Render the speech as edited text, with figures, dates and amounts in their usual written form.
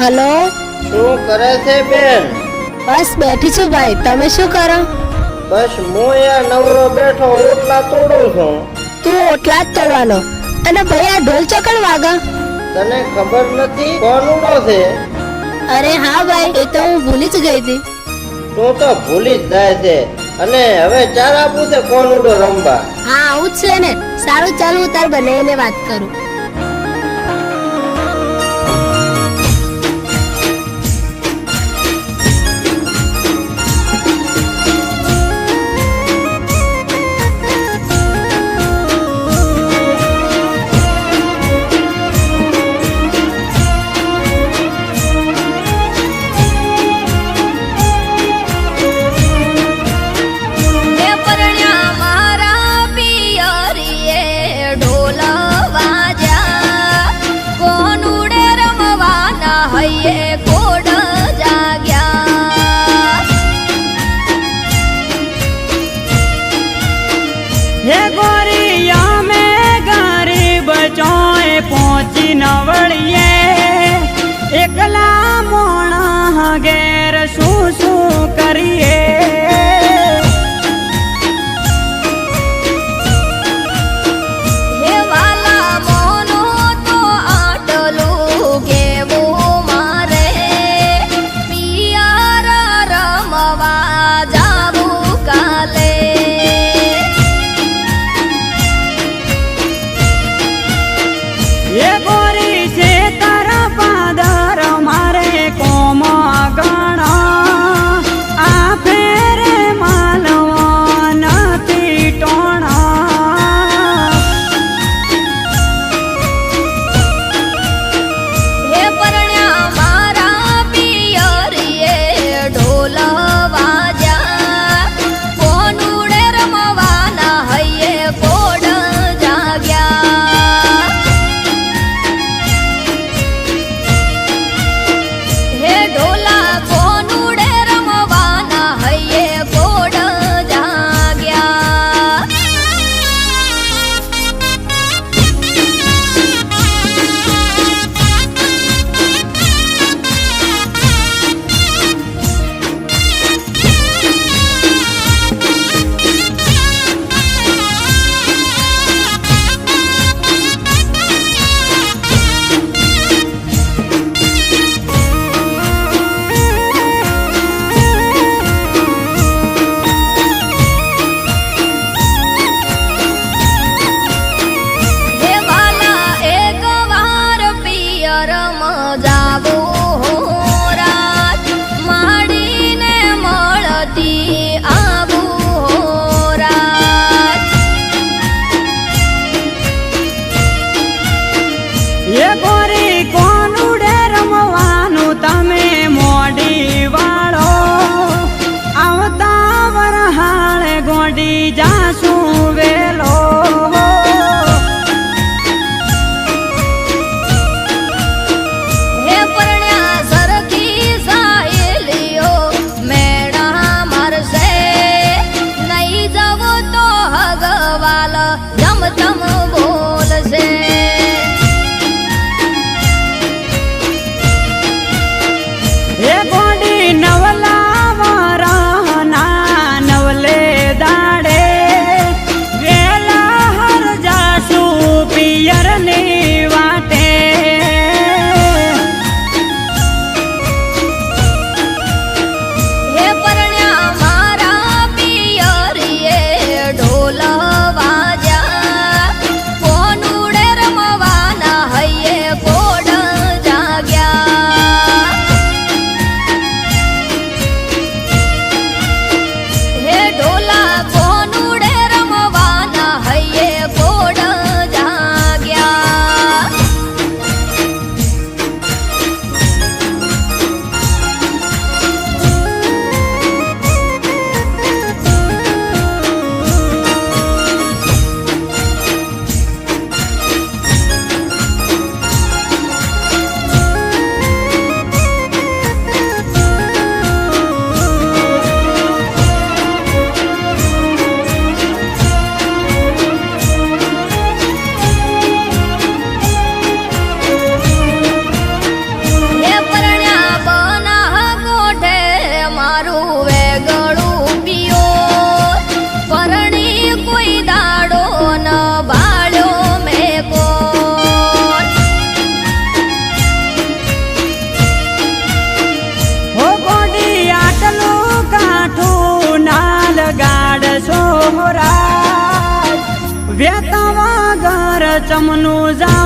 Hello શું કરે છે બેન? बस बैठी छू भाई तमे शू करो બસ હું યા નવરો બેઠો ઓટલા તોડું છું. तू ओटला ज तोड़वानो अने भाई आ ढोल चकण वागा તને ખબર નથી કોણ ઉડો છે? अरे हाँ भाई ये तो हूँ भूली ज गई थी તું તો ભૂલી જ જાય છે. અને હવે ચાર આપું છે કોણ ઉડો રમવા. हाँ आવું જ છે ને સારું ચાલ હું તાર બનાવીને વાત કરું हे गोरिया में गरीब चोए पहुंची नवड़िए एकला मोणा गेर शू शू करिए ये गोरी से तारा पादर मारे कोम गणा आपे રાજ વેતાવા ઘર ચમનું જા